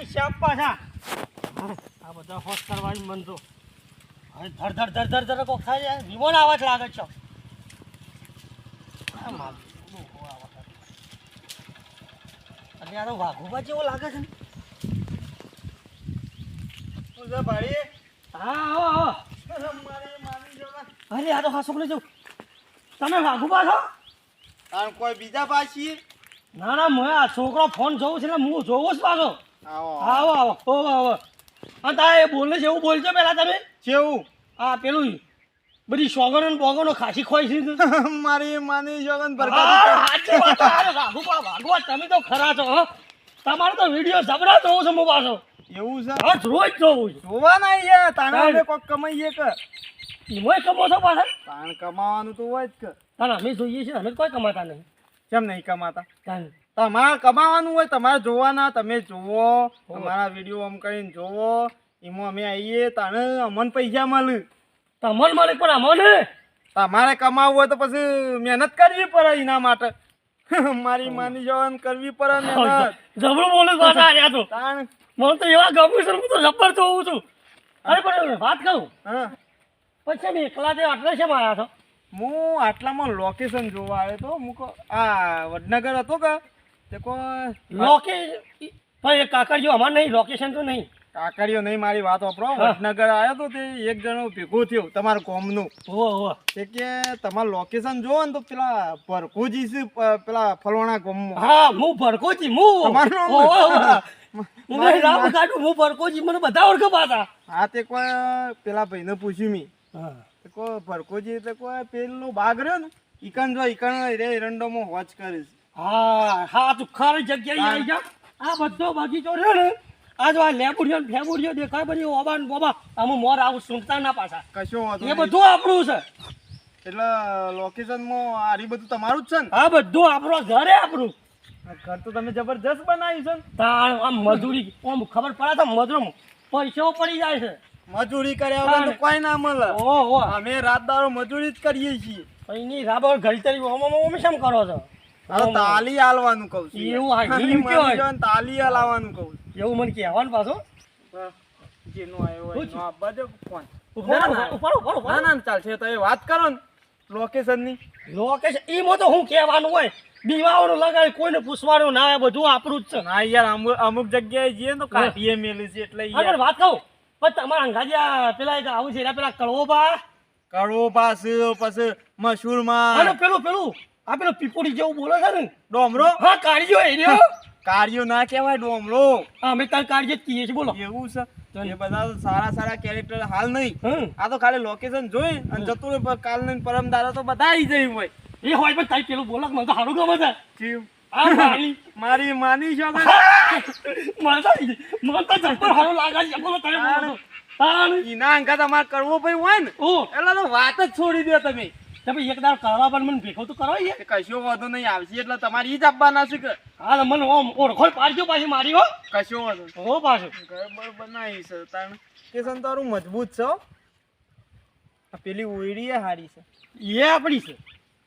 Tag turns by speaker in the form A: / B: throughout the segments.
A: નહીં શાપ પાછા આ બધા હોશ કરવાની મન તો હવે ધર ધર ધર ધર ધર કોક થાય છે વિમાન આવાજ લાગે છે એટલે આ તો વાઘુબા જેવો લાગે છે ને ભાઈ હા આવો અરે આ તો હાસો લઈ જાઉં તમે વાઘુબા છો
B: અને કોઈ બીજા પાછી
A: ના ના મેં આ છોકરો ફોન જોઉં છે એટલે હું જોઉં જ પાછો
B: આવો
A: આવો આવો આવો હા તા એ બોલે છે એવું બોલજો પેલા તમે
B: કેવું
A: આ પેલું બધી સોગનો ને બોગનો ખાસી ખોઈ છે
B: મારી માની જોગન
A: સાચી વાત વાઘુબા તમે તો ખરા છો હો તમારો તો વિડીયો જબરા જોઉં છું હું પાછો
B: એવું છે
A: હા રોજ જોઉં છું
B: જોવા ના યાર તાણે કોક કમાઈએ કે
A: એમાંય કમો છો પાછા
B: તાણ કમાવાનું તો હોય જ કે
A: તાણ અમે જોઈએ છીએ અમે કોઈ કમાતા નહીં
B: કેમ નહીં કમાતા
A: તાણ
B: તમારે કમાવાનું હોય તમારે જોવાના તમે જોવો તમારા વિડીયો આમ કરીને જોવો એમાં અમે આવીએ તાણે અમને પૈસા મળે
A: તમને મળે પણ અમને
B: તમારે કમાવવું હોય તો પછી મહેનત કરવી પડે એના માટે મારી માની જવાન કરવી પડે મહેનત
A: જબરું બોલે પાછા આવ્યા તો
B: તાણ
A: મને તો એવા ગમ્યું છે હું તો જબર જોઉં છું અરે પણ વાત કહું
B: હા
A: પછી મેં એકલા તે આટલે છે આવ્યા છો
B: હું આટલામાં લોકેશન જોવા આવ્યો તો હું આ વડનગર હતો કે તે
A: પણ એ કાકડીઓ અમારે નહીં લોકેશન તો નહીં
B: કાકડીઓ નહીં મારી વાત વાપરો વડનગર આવ્યો તો તે એક જણો ભેગું થયું તમારું કોમનું
A: ઓહો
B: તે કે તમારું લોકેશન જોવો ને તો પેલા ભરકુજી છે પેલા ફલવાણા ગામમાં
A: હા હું ભરકોજી હું ભરકોજી મને બધા ઓળખો પાછા
B: હા તે કોઈ પેલા ભાઈને પૂછ્યું મી કોઈ ભરકોજી એટલે કોઈ પેલું બાગ રહ્યો ને ઈકન જો ઈકન રે એરંડોમાં વોચ કરીશ
A: હા હા તું ખરી જગ્યાએ આવી જા આ બધો બગીચો રહ્યો ને આ જો આ લેબુડિયો ફેબુડિયો દેખાય બધી ઓબા ને બોબા આમ મોર આવું સુનતા ના પાછા
B: કશો વાંધો
A: એ બધું આપણું છે
B: એટલે લોકેશનમાં આરી બધું તમારું જ છે ને
A: હા બધું આપણું ઘરે આપણું
B: ઘર તો તમે જબરજસ્ત બનાવ્યું છે ને
A: તાણ આમ મજૂરી આમ ખબર પડે તો મજૂર પૈસાઓ પડી જાય છે
B: મજૂરી કર્યા વગર તો કોઈ ના મળે
A: ઓહો
B: અમે રાત દાડો મજૂરી જ કરીએ છીએ
A: એની રાબર ઘડી તરી ઓમ શેમ કરો છો
B: તાલી હાલવાનું કહું છું
A: એવું હા
B: તાલી હાલવાનું કહું
A: એવું મને કહેવાનું પાછો
B: જેનો આવ્યો હોય એનો આપવા દે ફોન
A: ઉપર
B: ના ના ચાલશે તો એ વાત કરો ને લોકેશનની
A: લોકેશન ઈમાં તો હું કહેવાનું હોય દીવાઓનું લગાડી કોઈને પૂછવાનું ના બધું આપણું જ છે
B: ના યાર અમુક જગ્યાએ જઈએ તો કાઢીએ મેલી છે એટલે
A: યાર વાત કહું પણ તમારા અંગાજિયા પેલા એક આવું છે પેલા કળવો
B: પાસે પછી મશહૂરમાં
A: અને પેલું આ પેલો પીપોડી જેવું બોલે છે ને
B: ડોમરો
A: હા કાઢ્યો એ રહ્યો
B: કાર્યો ના કહેવાય ડોમરો
A: અમે તાર કાઢીએ જ કહીએ છીએ બોલો
B: એવું છે એ બધા સારા કેરેક્ટર હાલ નહીં આ તો ખાલી લોકેશન જોઈ અને જતું રહે કાલ ને પરમ દાડા તો બધા આવી જાય હોય
A: એ હોય પણ તારી પેલું બોલક મને તો સારું ગમે છે
B: મારી માની છો
A: મને તો જબર સારું લાગે છે બોલો તમે
B: એના અંકા તમારે કરવો ભાઈ હોય ને એટલે તો વાત જ છોડી દો તમે
A: એક દાડ કરવા પણ મને ભેગો તો કરાવી
B: કશો વાંધો નહીં આવશે એટલે તમારી જ આપવાના છે કે
A: હા મને ઓળખો પાડજો પાછી મારી હો
B: કશો વાંધો
A: હો પાછું
B: ઘર બનાવી છે તાણ કે તારું મજબૂત છે પેલી ઓયડી હારી છે
A: એ આપણી છે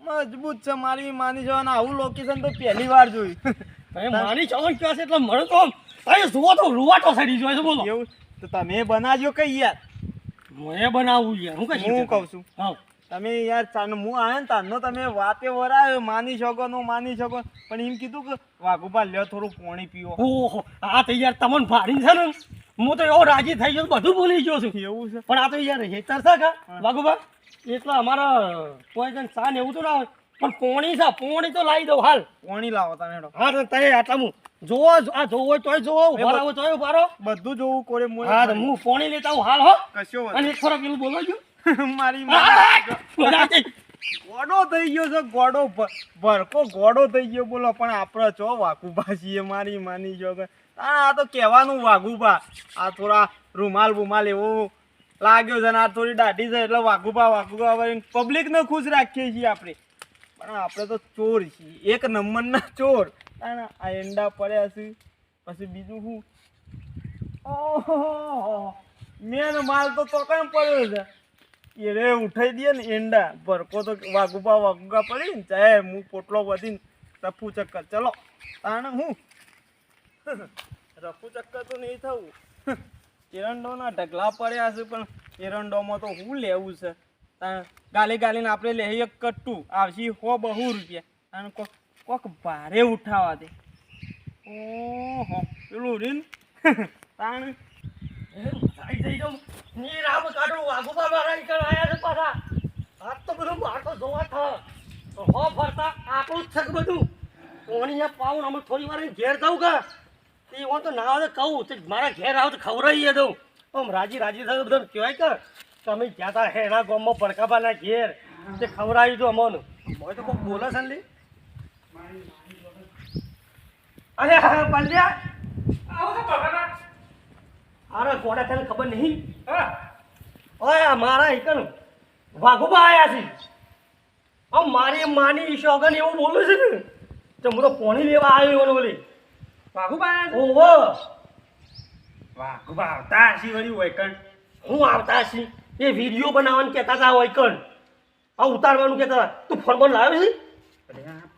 B: મજબૂત છે મારી માની જવાના આવું લોકેશન તો પહેલી વાર જોયું
A: મારી જવાન ક્યાં છે એટલે મને તો જુઓ તો રૂવાટો સડી જોઈ છે બોલો
B: એવું તો તમે બનાવજો કઈ યાર
A: મેં બનાવવું યાર હું
B: કહું છું હા તમે યાર હું આવ્યો ને તારનો તમે વાતે વરાયો માની શકો પણ એમ કીધું કે વાઘુબા લ્યો થોડું પાણી પીવો
A: ઓહો આ તો યાર તમને ભાડી છે ને હું તો એવો રાજી થઈ ગયો બધું ભૂલી ગયો છું
B: એવું છે
A: પણ આ તો યાર હેતર છે કા વાઘુબા એટલે અમારા કોઈ જણ સા ને એવું તો ના હોય પણ પોણી તો લાવી દઉં હાલ
B: પોણી લાવો તમે
A: હા તો તમે આટલા હું જોવો આ જોવો તોય જોવો ઉભા આવો તોય ઉભા રહો
B: બધું જોવું કોરે
A: હા તો હું પોણી લેતા હું હાલ હો
B: કશો
A: અને એક થોડા પેલું બોલો છો
B: મારી ગોડો થઈ ગયો છે ભરકો ગોડો થઈ ગયો બોલો પણ આપણે ચો વાઘુબા છીએ મારી માની જો આ તો કહેવાનું વાઘુબા આ થોડા રૂમાલ બુમાલ એવું લાગ્યો છે ને આ થોડી દાઢી છે એટલે વાઘુબા પબ્લિક ને ખુશ રાખીએ છીએ આપણે પણ આપણે તો ચોર છીએ એક નંબરના ચોર આ એંડા પડ્યા છે પછી બીજું શું મેન માલ તો કેમ પડ્યો છે એ રે ઉઠાઈ દે ને એંડા ભરકો તો વાઘુબા પડી ને ચાહે હું પોટલો વધીને ટપુ ચક્કર ચલો તાણે હું રફુ ચક્કર તો નહીં થવું. એરંડોના ઢગલા પડ્યા છે પણ એરંડોમાં તો હું લેવું છે. ગાલી ગાલીને આપણે લઈએ એક કટ્ટું આવશે 100-200 રૂપિયા અને કોક ભારે ઉઠાવા દે. ઓહો પેલું રીન તાણ
A: જઈ જાઉં ની રામ કાઢું વાઘુબા મારા ઈકણ આયા છે પાછા. આજ તો બધું મારતો જોવા થ હો ફરતા આપણું જ છે કે બધું કોણીયા પાઉં અમે થોડી વાર ઘેર જાઉં કા એ હું તો ના આવે કહું તો મારા ઘેર આવ તો ખવડાવીએ દઉં આમ રાજી રાજી થયું બધા કહેવાય કે તમે ગયા તા હેના ગામમાં ભડકાબાના ઘેર તે ખવડાવી દો અમને હોય તો કોઈ બોલે છે ને અરે હા પલ્યા આવો તો ભડકાબા. અરે કોડા તને ખબર નહીં ઓય મારા એકન વાઘુબા આયા છે. આમ મારી માની શોગન એવું બોલું છે ને તો હું તો પોણી લેવા આવ્યો ને બોલી
C: વાઘુબા
A: ઓહો
C: વાઘુબા આવતા હશી વળી હોય કણ.
A: હું આવતા છી એ વિડીયો બનાવવાનું કહેતા હતા વૈકણ આ ઉતારવાનું કહેતા હતા. તું ફોન બોન લાવ્યો છે?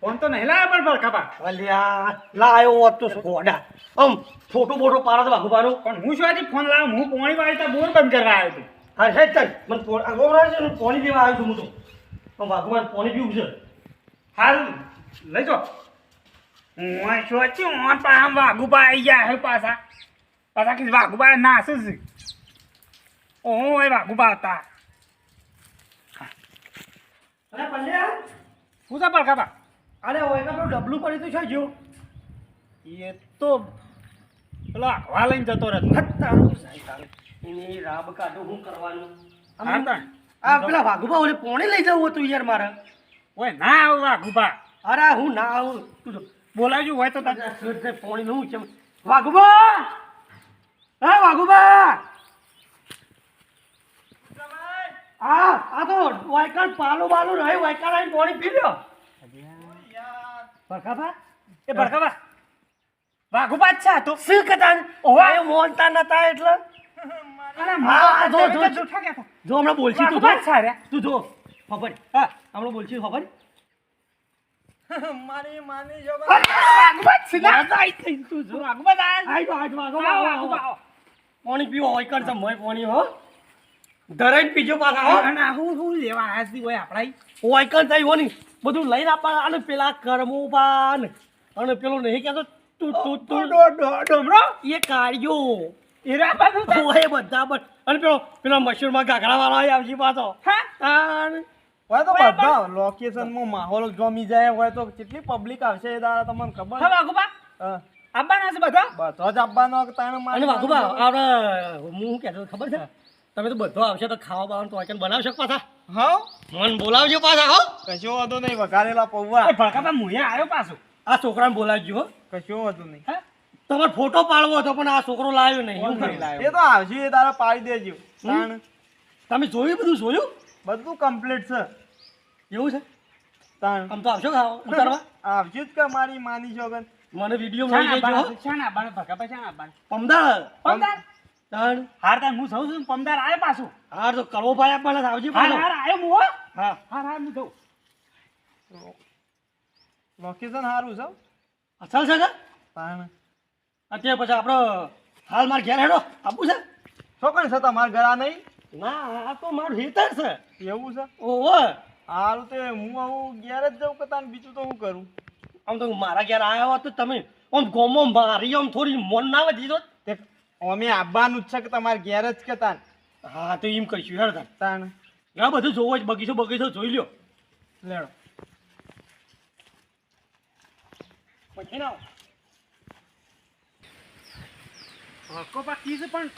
C: ફોન તો નહીં લાવ્યો પણ ભડકાબા.
A: અલ્યા લાયો હોત તો ગોડા આમ ફોટો બોટો પાડો તો વાઘુબાનો.
C: પણ હું શું આજે ફોન લાવ્યો? હું પોણી વાળી તો બોર બંધ કરવા આવ્યો હતો.
A: હા હે ચાલ મને આગળ છે ને પોણી લેવા આવ્યો છું હું તો આમ વાઘુબાને પોણી પીવું છે.
C: હારું લઈ જો. હું સોચ્યું હું પાછા વાઘુબા આવી ગયા હે પાછા કે વાઘુબા નાસું છે. ઓય વાઘુબા હતા.
A: અરે પલ્યા
C: શું છે ભડકાબા?
A: અરે ઓય પેલું ડબલું પડ્યું તું છે જો
C: એ તો પેલા હવા લઈને જતો રહેતો.
A: તારું સાહેબ તારું એની રાબ કાઢું હું કરવાનું
C: હા તા.
A: આ પેલા વાઘુબા ઓલે પોણી લઈ જવું હતું યાર મારે.
C: ઓય ના આવ વાઘુબા.
A: અરે હું ના આવું તું તો
C: બોલાવજો હોય તો તને.
A: પોણી નું છે વાઘુબા. હા વાઘુબા આ તો વાયકાન પાલો બાલો રહે વાયકાન આવીને પોણી પી લ્યો. ભડકાબા
C: એ ભડકાબા વાઘુબા જ છે આ તો.
A: શું કહેતા ઓય મોનતા નતા એટલે
C: અરે
A: હા, જો, જો, જો.
C: જૂઠા કહેતા.
A: જો હમણાં બોલશી તું
C: વાઘુબા જ
A: જો.
C: છે રે.
A: તું જો ખબર હા હમણાં બોલશી ખબર
B: મારી માની જો
C: વાઘુબા જ છે ને?
A: આઈ થઈ તું જો
C: વાઘુબા જ આયા.
A: આઈ તો
C: આવો, વાઘુબા, આવો.
A: પાણી પીવો હોય કર સમય પાણી હો ધરાઈને પીજો પાછા હો
C: અને આ હું લેવા આયા છી હોય આપણા.
A: હોય કર થઈ હો ની બધું લઈને આપવા અને પેલા કરમોબાન અને પેલો નહીં કહેતો તું તું તું
C: ડોમરો
A: એ કાઢ્યો
C: એ રાબાનું છે.
A: ઓય બધા પણ અને પેલા મશરૂમમાં ઘાઘરા વાળા આવશે પાછો
C: હા?
A: અને
B: હોય તો બધા લોકેશનમાં માહોલ જમી જાય હોય તો કેટલી પબ્લિક આવશે એ દાડા તમને ખબર
C: હા વાઘુબા
B: હા.
C: આવવાના છે બધા.
B: બધો જ આપવાનો તાણે
A: અને
B: મારી
A: વાઘુબા આપણે હું શું કહેતો હતો ખબર છે તમે તો બધો આવશે તો ખાવા બાવાનું તો આઈકન બનાવશો પાછા
B: હા
A: મન બોલાવજો પાછા હો
B: કશો વાંધો નહીં વઘારેલા પૌવા
C: એ ભડકાબા મુયા આવ્યો પાછો.
A: આ છોકરાને બોલાવજો હો
B: કશો વાંધો નહીં
C: હા?
A: તમારે ફોટો પાડવો હતો પણ આ છોકરો લાવ્યો નહીં એવું કરી.
B: એ તો આવશે એ તારા પાડી દેજો તાણ
A: તમે જોયું બધું જોયું
B: બધું કમ્પ્લીટ છે
A: એવું છે
B: તાણ
A: આમ તો આવશો ખાવા ઉતારવા
B: આવશે જ કે મારી માની છોકન
A: મને વિડીયો
C: શાના
A: મળી જાય
C: આવવાના? શાના આવવાના? ભડકાબા શાના આવવાના?
A: પમદાર
C: પમદાર?
A: તાણ
C: હાર તાર હું જઉં છું ને પમદાર આવ્યો પાછો.
A: હાર તો કરવો ભાઈ આપણને આવજી
C: હાર
A: પાછો
C: હાર આવ્યો હું હો.
A: હા
C: હાર હાર હું જઉં.
B: લોકેશન સારું છે
A: અસલ છે કે
B: તાણ
A: અત્યારે પછી આપણો હાલ મારે ઘેર હેડો આપવું છે
B: છોકન છે તમારા ઘર આ નહીં
A: ના આ તો મારું હિતર છે
B: એવું છે
A: ઓહો
B: હારું તે હું આવું ઘેર જ જાઉં કે તાન બીજું તો હું કરું
A: આમ તો મારા ઘેર આવ્યા હોત તો તમે આમ ગોમો મારી આમ થોડી મન ના વધી દો
B: તે અમે આવવાનું જ છે કે તમારે ઘેર જ કે તાન
A: હા તો એમ કરીશું હેડ તાર
B: તાણ
A: આ બધું જોવો જ બગીચો બગીચો જોઈ લ્યો
B: લેડો
A: પછી ના
C: ભડકોબા કીધું પણ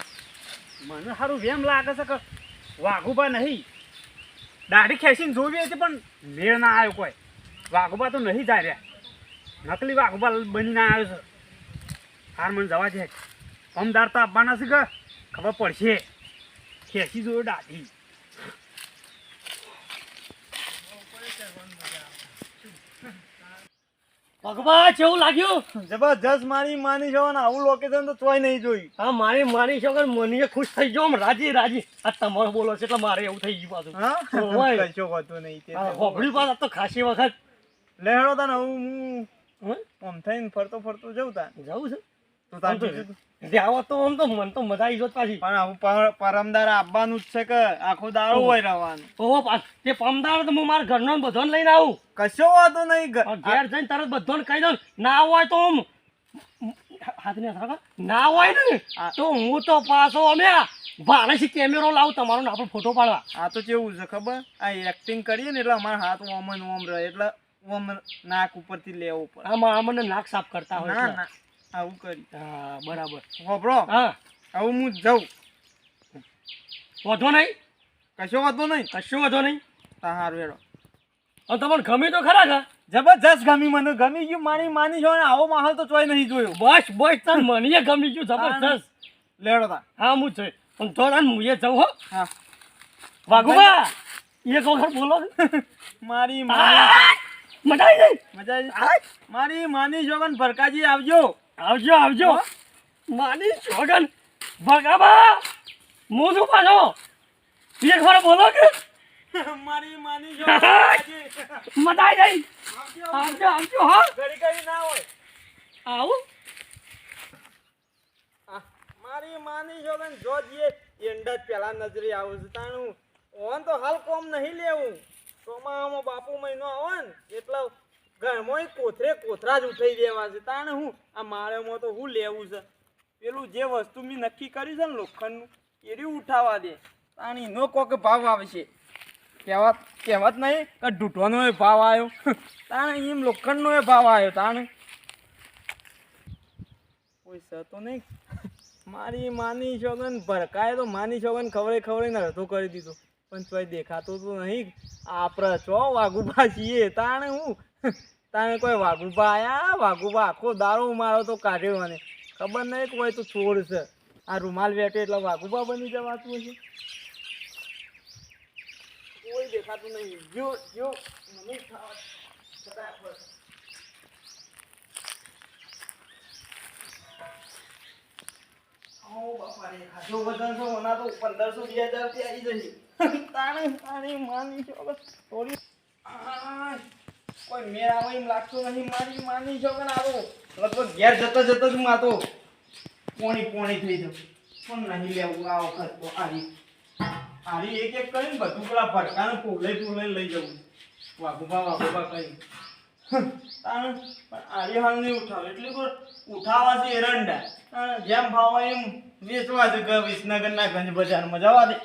C: મને સારું વેમ લાગે છે કે વાઘુબા નહીં. દાઢી ખેંચીને જોવી હતી પણ મેળ ના આવ્યો કોઈ. વાઘુબા તો નહીં જાય રહ્યા. નકલી વાઘુબા બનીને આવ્યો છે. હાર મને જવા છે. પમદાર તો આપવાના છે કે ખબર પડશે. ખેંચી જોયો દાઢી.
A: ભગવાન કેવું લાગ્યું
B: જબરજસ્ત મારી માની છો ને આવું લોકેશન તો ચોય નહીં જોયું
A: હા મારી છોકર મને ખુશ થઈ ગયો આમ રાજી રાજી આ તમારો બોલો છે એટલે મારે એવું થઈ ગયું પાછું
B: હા
A: ઓય.
B: કશો વાંધો નહીં તે
A: હા, હોભળ્યું પાછું આ તો ખાસી વખત
B: લેડો તાન હું
A: હં?
B: આમ થઈને ફરતો ફરતો જઉં તાન
A: જવું છે
B: તું તાર બીજું
A: જાવ તો આમ તો મન તો મજા આવી જોત પાછી.
B: પણ આવું પરમદાર આવવાનું જ છે કે આખો દાડો હોય રહેવાનું.
A: ઓહો તે પમદાર તો હું મારા ઘરનો ને બધાને લઈને આવું.
B: કશો વાંધો નહીં.
A: ઘેર જઈને તરત બધાને કહી દઉં ના હોય તો આમ હાથને સરખા ના હોય ને તો હું તો પાછો અમે ભાડેથી કેમેરો લાવું તમારો ને આપણો ફોટો પાડવા.
B: આ તો કેવું છે ખબર, આ એક્ટિંગ કરીએ ને એટલે અમારા હાથ ઓમ ને ઓમ રહે, એટલે ઓમ નાક ઉપરથી લેવું પડે.
A: આમાં અમને નાક સાફ કરતા હોય
B: ના
A: એટલે.
B: ના આવું કરી.
A: હા બરાબર.
B: હોભળો,
A: હા
B: હવે હું જાઉં.
A: વાંધો નહીં,
B: કશો વાંધો નહીં.
A: કશું વાંધો નહીં.
B: હાર વેડો.
A: હવે તમને ગમે તો ખરા કા?
B: જબરજસ્ત ગમી, મને ગમી ગયું. માની છો ને આવો માહોલ તો ચોય નહીં જોયો.
A: બસ બસ તને મને ગમી ગયું જબરદસ્ત.
B: લેડો તા.
A: હા હું છે પણ તો તને હું એ જાઉં હો.
B: હા
A: વાઘુબા એક વખત બોલો.
B: મારી માની
A: મજા આવી જાય.
B: મજા આવી. મારી માની જોગન ભરકાજી આવજો.
A: આવજો આવજો. માની છોગન ભગાબા હું શું પાછો એક વાર બોલો કે
B: મારી માની જોગન ભરકાજી.
A: મજા આવી જાય. આવજો આવજો હા.
B: ઘડી ઘડી ના હોય.
A: આવું
B: મારી માની જોગન જો જે એંડા જ પેલા નજરે આવું છે તાણું ઓન તો હાલ કોમ નહીં લેવું. ચોમામાં બાપુ મહિનો આવે ને એટલે ઘરમાં કોથરા જ ઉઠાઈ દેવા છે. તાણે હું આ માળેમાં તો હું લેવું છે, પેલું જે વસ્તુ મેં નક્કી કર્યું છે ને લોખંડનું એ રહ્યું ઉઠાવા દે. તાણી નો કોક ભાવ આવશે. કહેવત નહીં કે ઢૂંઢવાનો એ ભાવ આવ્યો. તાણે એમ લોખંડનો એ ભાવ આવ્યો. તાણે કોઈ છે તો નહીં. મારી માની છોગન ભરકાય તો માની છોગન ખવડે ને અડધો કરી દીધો, પણ તોય દેખાતો તો નહીં. આપણે ચો વાઘુબા છીએ. તાણે હું તાણે કોઈ વાઘુબા આયા, વાઘુબા આખો દારૂ મારો તો કાઢ્યો મને ખબર નહીં કોઈ તો છોડ છે. આ રૂમાલ વેટે એટલે વાઘુબા બની જવાતું હશે. કોઈ દેખાતું નહીં. જો મને ફટાફટ બાપા રે ખાસો વજન છે ઓના તો 1500 2000 રૂપિયા આવી જશે. તાણી માની છો થોડી કોઈ મેર આવે એમ લાગતો નહીં. મારી માની છો કે આવો લગભગ ઘેર જતા જ હું આ તો પોણી થઈ જાઉં. પણ નહીં લેવું આ વખત તો આરી એક કરીને બધું પેલા ભટકાને પોલે લઈ જવું. વાઘુબા કરી તાણ પણ આરી હાલ નહીં ઉઠાવે એટલે કોઈ ઉઠાવા છે એરંડા. જેમ ભાવ એમ વેચવા છે વિસનગરના ગંજ બજારમાં જવા દે.